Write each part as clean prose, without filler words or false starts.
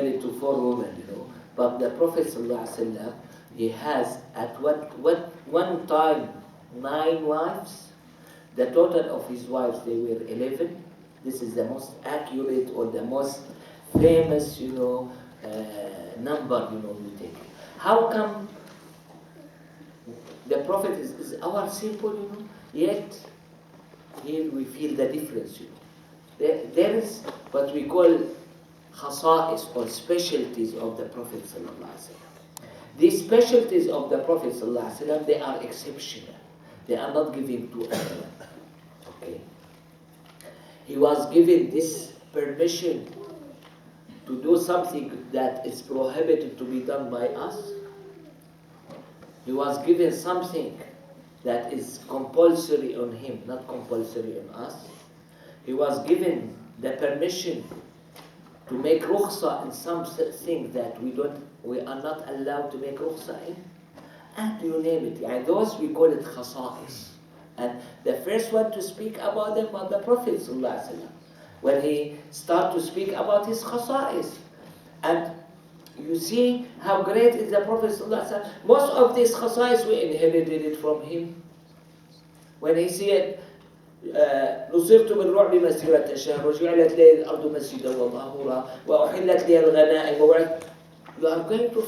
married to 4 women, you know. But the Prophet ﷺ, he has at one time 9 wives. The total of his wives, they were 11. This is the most accurate or the most famous, you know, number, you know, you take. How come the Prophet is our symbol, you know, yet here we feel the difference, you know. There is what we call khasa'is or specialties of the Prophet ﷺ. These specialties of the Prophet ﷺ, they are exceptional. They are not given to everyone. Okay. He was given this permission to do something that is prohibited to be done by us. He was given something that is compulsory on him, not compulsory on us. He was given the permission to make rukhsa in something that we are not allowed to make rukhsa in. And you name it. And those we call it khasa'is. And the first one to speak about them was the Prophet ﷺ, when he started to speak about his khasa'is. And you see how great is the Prophet ﷺ. Most of these khasa'is we inherited it from him. When he said, نصرت بالرعب مسيرة شهر وجعلت لي الأرض مسجدا وطهورا وأحلت لي الغنائم. We are going to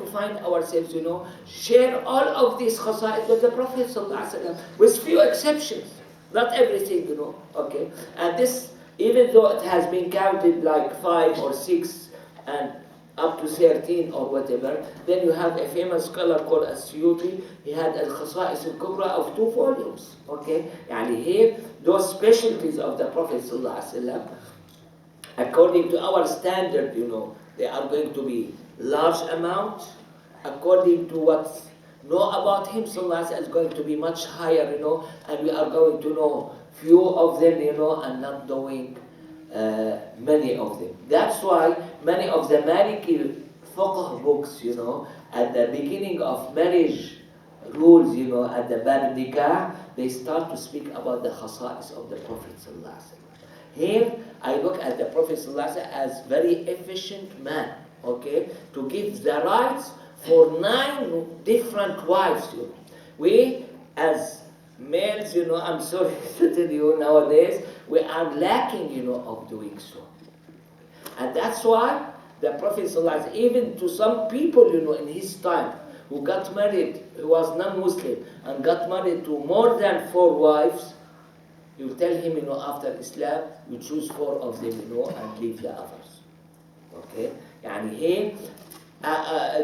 find ourselves, you know, share all of these khasa'is with the Prophet ﷺ, with few exceptions, not everything, you know, okay. And this, even though it has been counted like 5 or 6 and up to 13 or whatever, then you have a famous scholar called As-Suyuti. He had al-Khasa'is al-Kubra of 2 volumes, okay. And here, those specialties of the Prophet ﷺ, according to our standard, you know, they are going to be large amount. According to what know about him, sallallahu is going to be much higher, you know, and we are going to know few of them, you know, and not knowing many of them. That's why many of the Maliki fiqh books, you know, at the beginning of marriage rules, you know, at the Bab Nikah, they start to speak about the khasa'is of the Prophet sallallahu. Here, I look at the Prophet ﷺ as very efficient man, okay, to give the rights for 9 different wives. You know. We, as males, you know, I'm sorry to tell you nowadays, we are lacking, you know, of doing so. And that's why the Prophet ﷺ, even to some people, you know, in his time, who got married, who was non-Muslim, and got married to more than 4 wives, you tell him, you know, after Islam, you choose 4 of them, you know, and leave the others. Okay? And here,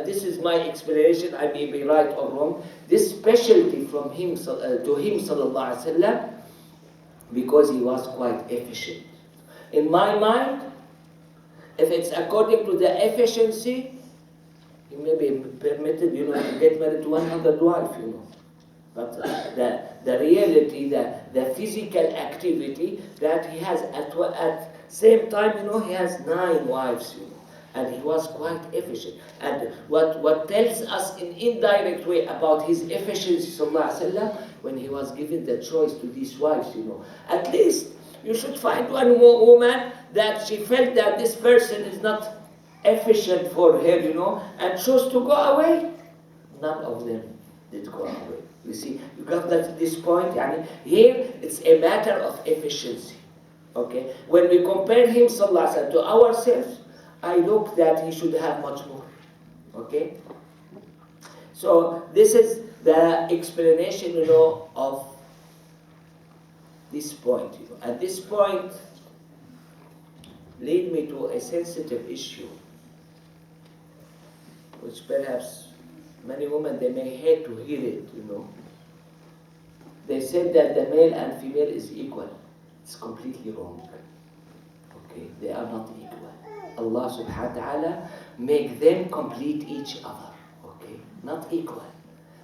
this is my explanation, I may be right or wrong. This specialty from him, to him, sallallahu alaihi wasallam, because he was quite efficient. In my mind, if it's according to the efficiency, he may be permitted, you know, to get married to 100 wives, you know. But the reality, the physical activity that he has at same time, you know, he has 9 wives, you know, and he was quite efficient. And what tells us in indirect way about his efficiency, sallallahu alaihi wasallam, when he was given the choice to these wives, you know, at least you should find one woman that she felt that this person is not efficient for her, you know, and chose to go away. None of them did go away. You see, you got that this point. Yani, here it's a matter of efficiency. Okay, when we compare him, sallallahu alaihi wasallam, to ourselves, I look that he should have much more. Okay, so this is the explanation, you know, of this point. You know, and this point lead me to a sensitive issue, which perhaps many women, they may hate to hear it, you know. They said that the male and female is equal. It's completely wrong. Okay, they are not equal. Allah subhanahu wa ta'ala make them complete each other. Okay, not equal.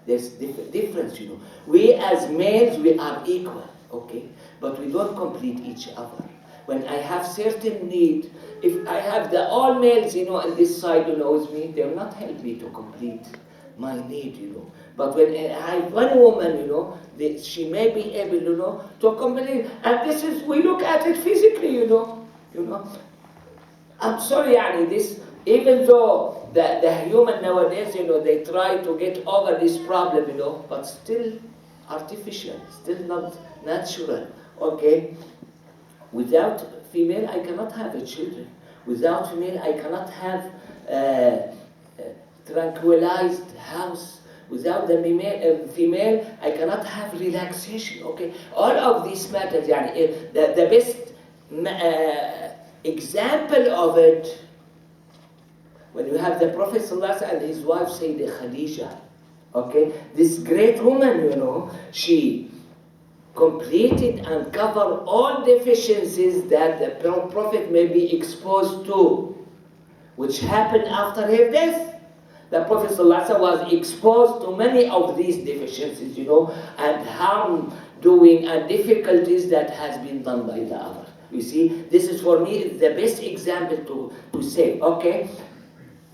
There's difference, you know. We as males, we are equal. Okay, but we don't complete each other. When I have certain need, if I have the all males, you know, on this side, you know, with me, they will not help me to complete my need, you know. But when I have one woman, you know, she may be able, you know, to complete. And this is, we look at it physically, you know. I'm sorry, yani, this, even though the human nowadays, they try to get over this problem, but still artificial, still not natural, okay? Without female, I cannot have a children. Without female, I cannot have a tranquilized house. Without the female, I cannot have relaxation, okay? All of these matters, yani, the best example of it, when you have the Prophet ﷺ and his wife Sayyidah Khadija, okay? This great woman, she completed and covered all deficiencies that the Prophet may be exposed to, which happened after her death. The Prophet ﷺ was exposed to many of these deficiencies, and harm doing and difficulties that has been done by the other. You see, this is for me the best example to say, okay,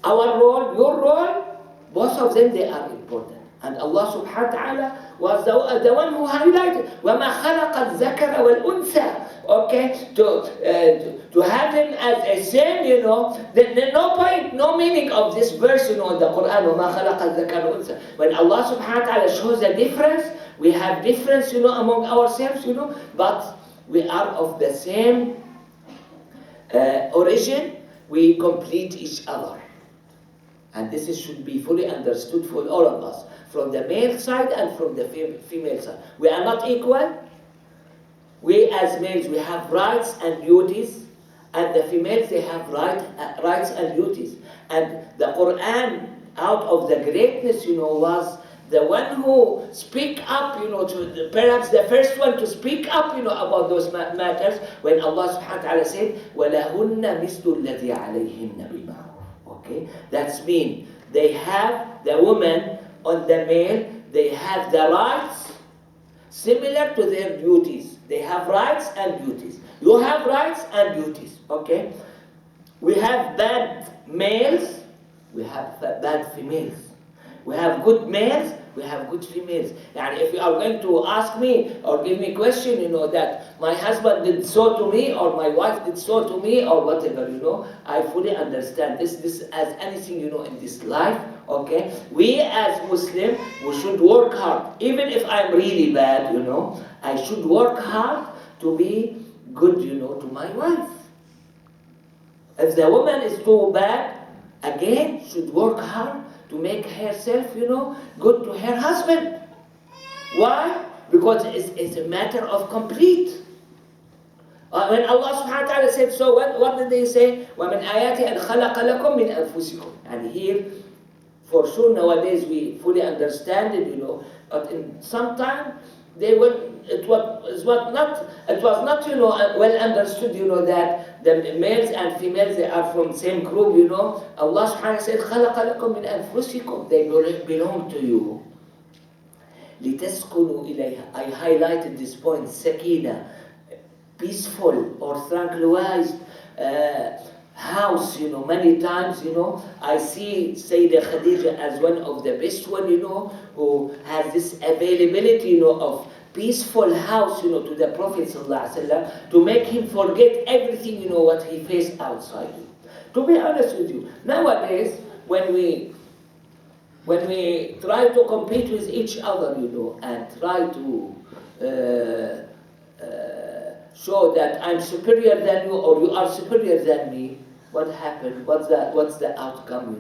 our role, your role, both of them, they are important. And Allah subhanahu wa ta'ala was the one who highlighted, وَمَا خَلَقَ الذَّكَرَ وَالْأُنثَى, okay, to have them as a same, then no point, no meaning of this verse, in the Quran, وَمَا خَلَقَ الذَّكَرَ وَالْأُنثَى. When Allah subhanahu wa ta'ala shows a difference, we have difference, among ourselves, but we are of the same origin, we complete each other. And this should be fully understood for all of us, from the male side and from the female side. We are not equal. We as males, we have rights and duties, and the females, they have rights and duties. And the Quran, out of the greatness, was the one who speak up, perhaps the first one to speak up, about those matters, when Allah subhanahu wa ta'ala said, وَلَهُنَّ مِثْلُ الَّذِي عَلَيْهِنَّ بِالْمَعْرُوفِ. Okay, that's mean they have, the woman on the male, they have the rights similar to their duties. They have rights and duties. You have rights and duties, okay? We have bad males, we have bad females. We have good males, we have good females. And if you are going to ask me or give me a question, that my husband did so to me or my wife did so to me or whatever, I fully understand this as anything, in this life, okay? We as Muslim, we should work hard. Even if I'm really bad, I should work hard to be good, to my wife. If the woman is too bad, again, should work hard to make herself, good to her husband. Why? Because it's a matter of complete. When Allah subhanahu wa ta'ala said so, what did they say? وَمِنْ آيَاتِ أَنْ خَلَقَ لَكُم مِّنْ أَنفُسِكُم. And here, for sure nowadays we fully understand it, but in some time, it was not well understood, that the males and females, they are from the same group, Allah subhanahu wa ta'ala said, خَلَقَ لَكُم مِّنْ أَنفُسِكُم. They belong to you. لِتَسْكُنُوا إِلَيْهَا. I highlighted this point, sakina, peaceful or tranquilized house, many times, I see Sayyidah Khadija as one of the best one, who has this availability, of peaceful house, to the Prophet ﷺ, to make him forget everything, what he faced outside. To be honest with you, nowadays, when we try to compete with each other, and try to show that I'm superior than you or you are superior than me, what happened? What's the outcome?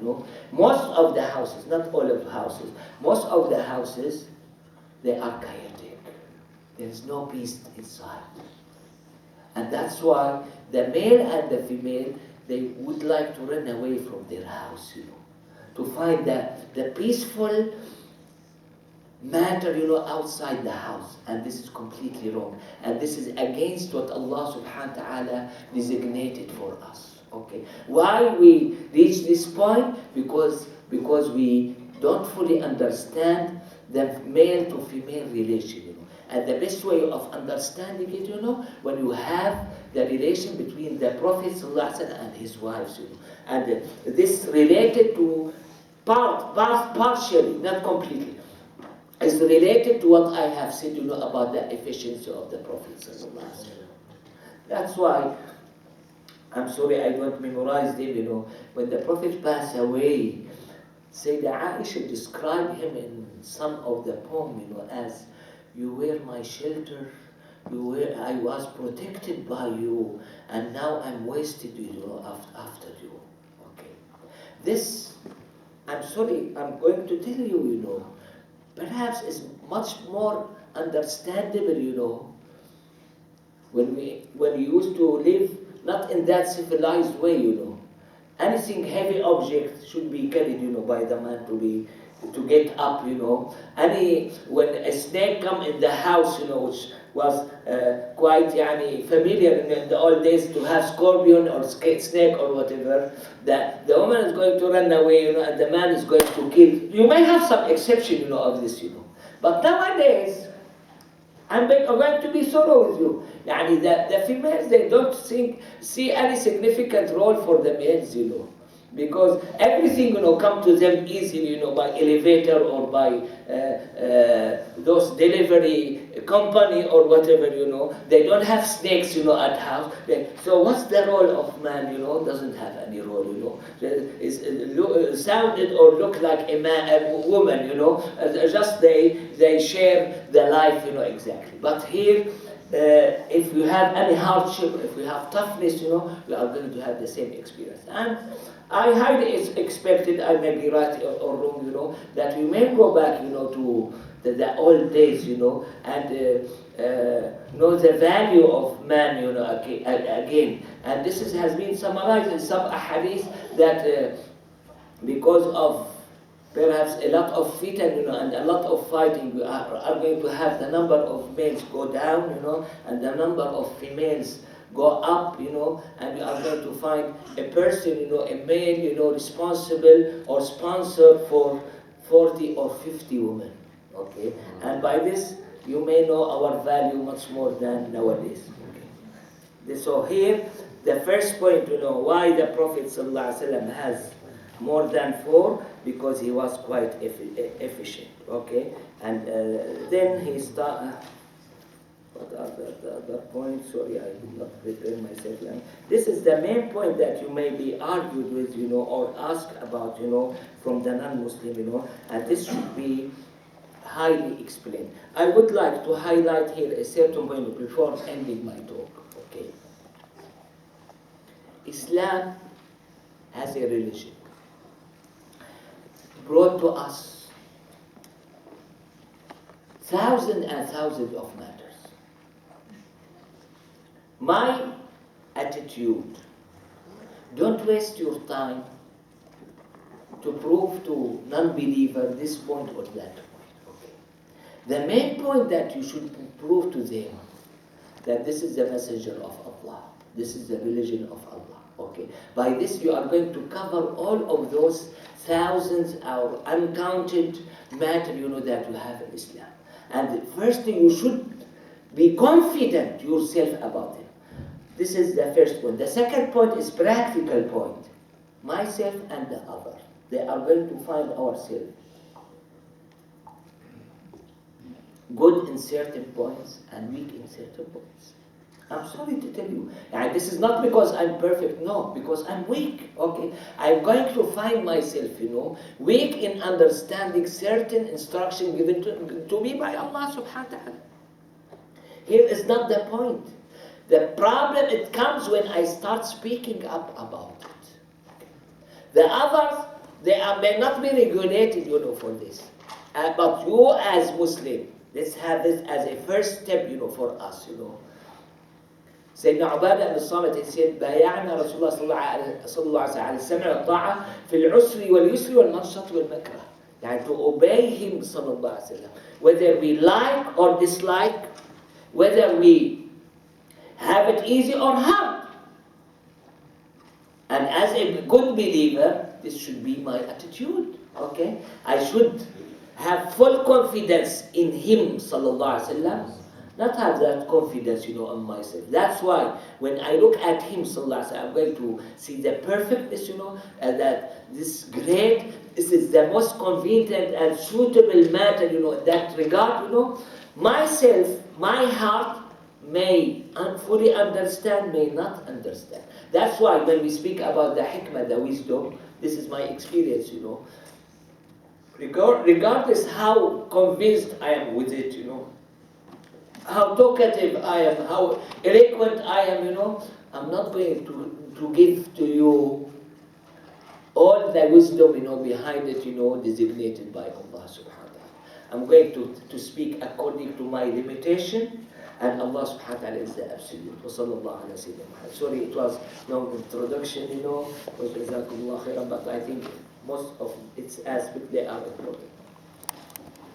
Most of the houses, not all of the houses, most of the houses, they are chaotic. There is no peace inside, and that's why the male and the female, they would like to run away from their house, to find the peaceful matter, outside the house. And this is completely wrong. And this is against what Allah subhanahu wa ta'ala designated for us. Okay. Why we reach this point? Because we don't fully understand the male to female relation. And the best way of understanding it, when you have the relation between the Prophet ﷺ and his wives, And this related to partially, not completely. Is related to what I have said, about the efficiency of the Prophet ﷺ. That's why I'm sorry, I don't memorize them, you know. When the Prophet passed away, Sayyidah Aisha described him in some of the poem, you know, as you were my shelter, I was protected by you, and now I'm wasted, you know, after you. Okay. This, I'm sorry, I'm going to tell you, you know, perhaps is much more understandable, you know, when we used to live not in that civilized way, you know. Anything heavy object should be carried, you know, by the man to get up, you know. When a snake come in the house, you know, which was quite familiar in the old days to have scorpion or snake or whatever, that the woman is going to run away, you know, and the man is going to kill. You may have some exception, you know, of this, you know. But nowadays, I'm going to be thorough with you. The females, they don't see any significant role for the males, you know, because everything, you know, come to them easily, you know, by elevator or by those delivery company or whatever, you know. They don't have snakes, you know, at house. So what's the role of man, you know? Doesn't have any role, you know. Sounded or look like a woman, you know. Just they share the life, you know, exactly. But here, if you have any hardship, if you have toughness, you know, you are going to have the same experience. And I highly expected, I may be right or wrong, you know, that we may go back, you know, to the old days, you know, and know the value of man, you know, again. And this has been summarized in some hadith that because of perhaps a lot of fitan, you know, and a lot of fighting, we are going to have the number of males go down, you know, and the number of females go up, you know, and we are going to find a person, you know, a male, you know, responsible or sponsored for 40 or 50 women, okay? And by this, you may know our value much more than nowadays, okay? So here, the first point, you know, why the Prophet ﷺ has more than 4, because he was quite efficient, okay? And then he started. What are the other points? Sorry, I did not prepare myself. This is the main point that you may be argued with, you know, or asked about, you know, from the non-Muslim, you know, and this should be highly explained. I would like to highlight here a certain point before ending my talk, okay? Islam as a religion brought to us thousands and thousands of matters. My attitude, don't waste your time to prove to non-believer this point or that point. Okay. The main point that you should prove to them that this is the messenger of Allah. This is the religion of Allah. Okay. By this you are going to cover all of those thousands or uncounted matter, you know, that you have in Islam. And the first thing, you should be confident yourself about it. This is the first point. The second point is practical point. Myself and the other. They are going to find ourselves good in certain points and weak in certain points. I'm sorry to tell you. And this is not because I'm perfect, no, because I'm weak, okay? I'm going to find myself, you know, weak in understanding certain instruction given to me by Allah subhanahu wa ta'ala. Here is not the point. The problem, it comes when I start speaking up about it. The others, may not be regulated, you know, for this. But you as Muslim, let's have this as a first step, you know, for us, you know. Sayyidina Ubadah ibn Samit, he said, بايعنا رسول الله صلى الله عليه وسلم على الطاعة في العسر واليسر والمنشط والمكره. يعني to obey him صلى الله عليه وسلم. Whether we like or dislike, whether we have it easy or hard. And as a good believer, this should be my attitude, okay? I should have full confidence in him, sallallahu alaihi wasallam, not have that confidence, you know, in myself. That's why when I look at him, sallallahu alaihi wasallam, I'm going to see the perfectness, you know, that this is the most convenient and suitable matter, you know, in that regard, you know. Myself, my heart, may fully understand, may not understand. That's why when we speak about the hikmah, the wisdom, this is my experience, you know. Regardless how convinced I am with it, you know, how talkative I am, how eloquent I am, you know, I'm not going to give to you all the wisdom, you know, behind it, you know, designated by Allah subhanahu wa ta'ala. I'm going to speak according to my limitation, and Allah subhanahu wa ta'ala is the absolute. Wa sallallahu ala sayyidina Muhammad. Sorry, it was long introduction, you know, wa jazakumullah khairan, but I think most of its aspects, they are important.